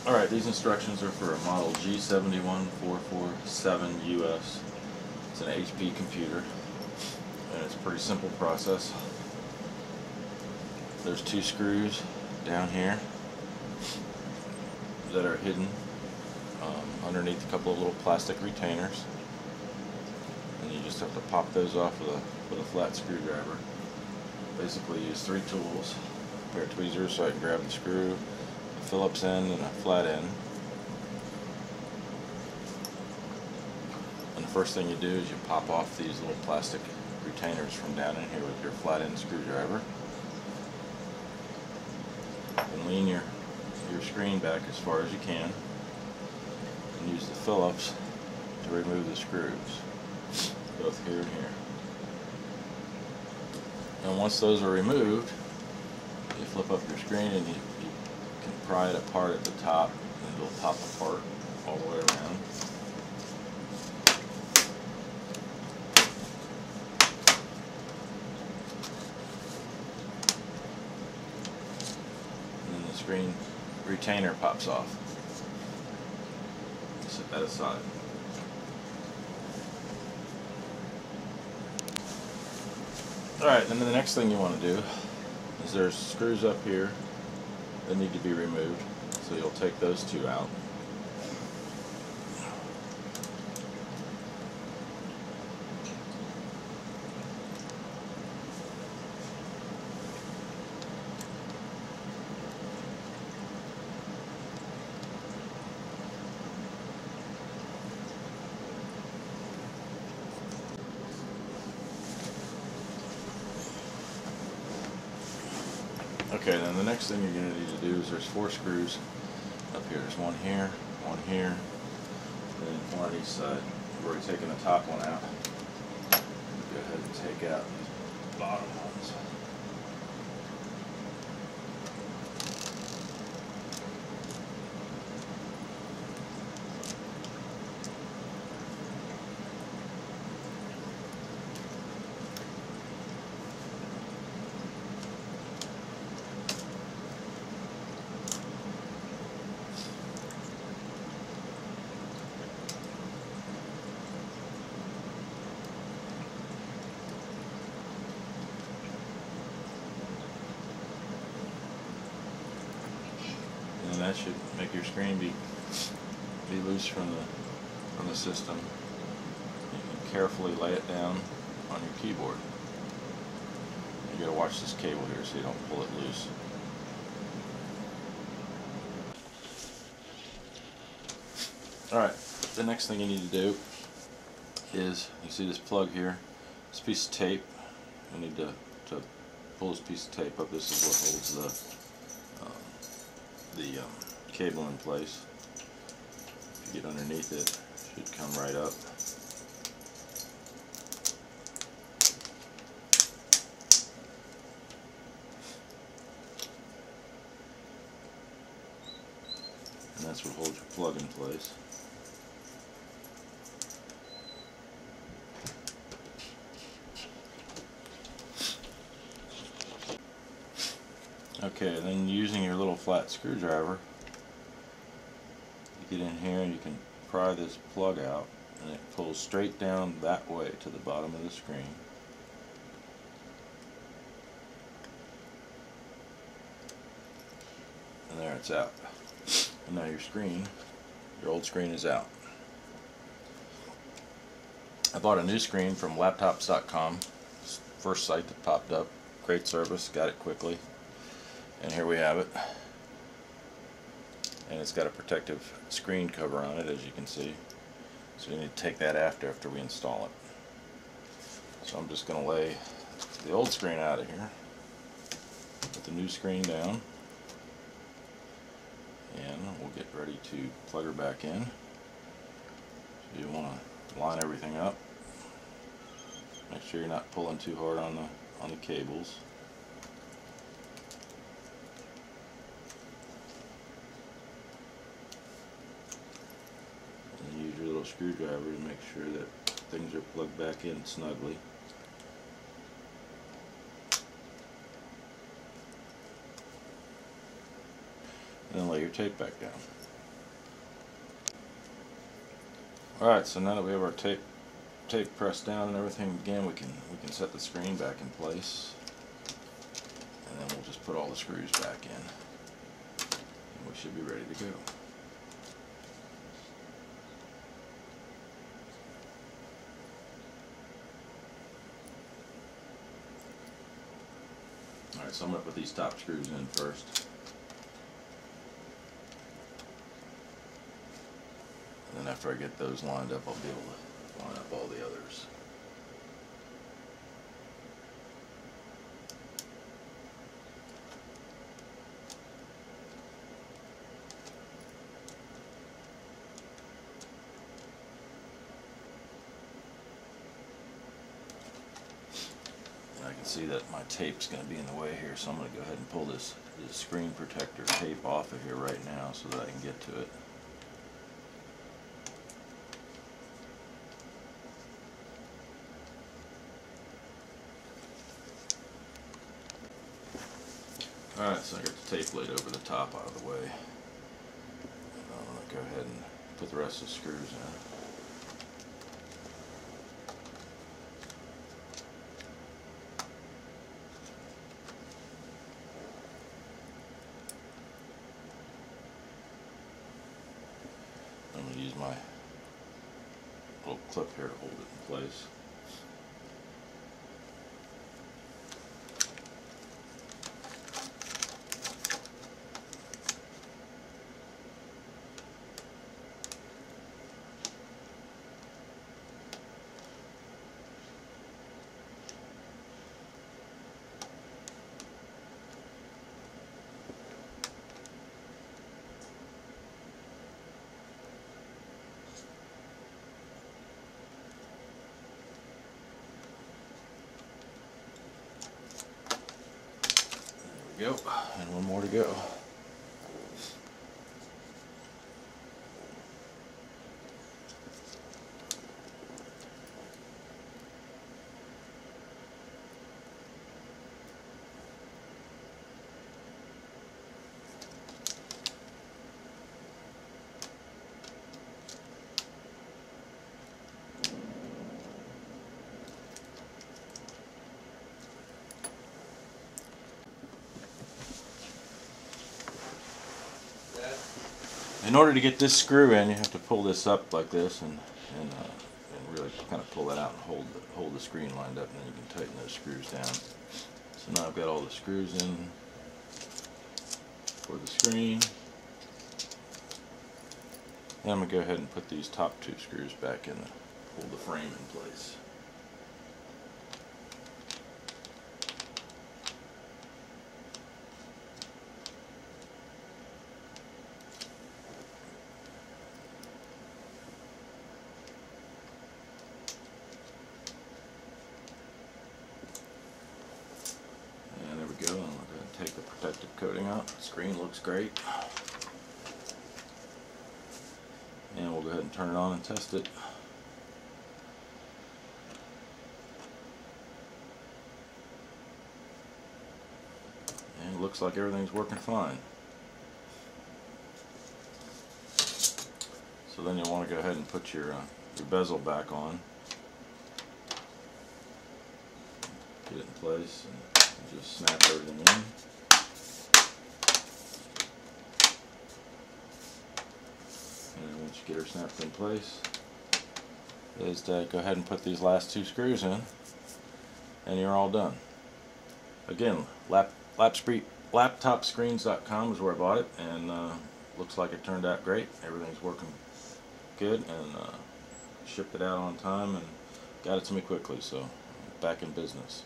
Alright, these instructions are for a model G71 447 US. It's an HP computer, and it's a pretty simple process. There's two screws down here that are hidden underneath a couple of little plastic retainers, and you just have to pop those off with a flat screwdriver. Basically use three tools: a pair of tweezers so I can grab the screw, a Phillips end, and a flat end. And the first thing you do is you pop off these little plastic retainers from down in here with your flat end screwdriver. And lean your screen back as far as you can, and use the Phillips to remove the screws, both here and here. And once those are removed, you flip up your screen and you can pry it apart at the top, and it'll pop apart all the way around. And then the screen retainer pops off. Set that aside. Alright, then the next thing you want to do is there's screws up here that need to be removed, so you'll take those two out. Okay, then the next thing you're going to need to do is there's four screws up here. There's one here, and then one on each side. We've already taken the top one out. Go ahead and take out these bottom ones. And that should make your screen be loose from the system. You can carefully lay it down on your keyboard. You got to watch this cable here so you don't pull it loose. Alright, the next thing you need to do is, you see this plug here, this piece of tape. You need to pull this piece of tape up. This is what holds the cable in place. If you get underneath it, it should come right up. And that's what holds your plug in place. Okay, then using your little flat screwdriver, you get in here and you can pry this plug out, and it pulls straight down that way to the bottom of the screen. And there it's out. And now your old screen is out. I bought a new screen from laptops.com. First site that popped up. Great service, got it quickly. And here we have it. And it's got a protective screen cover on it, as you can see. So you need to take that after we install it. So I'm just going to lay the old screen out of here, put the new screen down, and we'll get ready to plug her back in. So you want to line everything up. Make sure you're not pulling too hard on the cables. And use your little screwdriver to make sure that things are plugged back in snugly. And then lay your tape back down. Alright, so now that we have our tape pressed down and everything, again we can set the screen back in place, and then we'll just put all the screws back in, and we should be ready to go. Alright, so I'm going to put these top screws in first. And then after I get those lined up, I'll be able to line up all the others. And I can see that my tape's going to be in the way here, so I'm going to go ahead and pull this screen protector tape off of here right now so that I can get to it. Alright, so I got the tape laid over the top out of the way. And I'm going to go ahead and put the rest of the screws in. I'm going to use my little clip here to hold it in place. There we go, and one more to go. In order to get this screw in, you have to pull this up like this and really kind of pull that out and hold the screen lined up, and then you can tighten those screws down. So now I've got all the screws in for the screen. And I'm going to go ahead and put these top two screws back in to hold the frame in place. Go. I'm going to take the protective coating out. The screen looks great. And we'll go ahead and turn it on and test it. And it looks like everything's working fine. So then you'll want to go ahead and put your bezel back on. Get it in place. And just snap everything in. And once you get her snapped in place, is to go ahead and put these last two screws in, and you're all done. Again, laptopscreens.com is where I bought it, and looks like it turned out great. Everything's working good, and shipped it out on time and got it to me quickly, so back in business.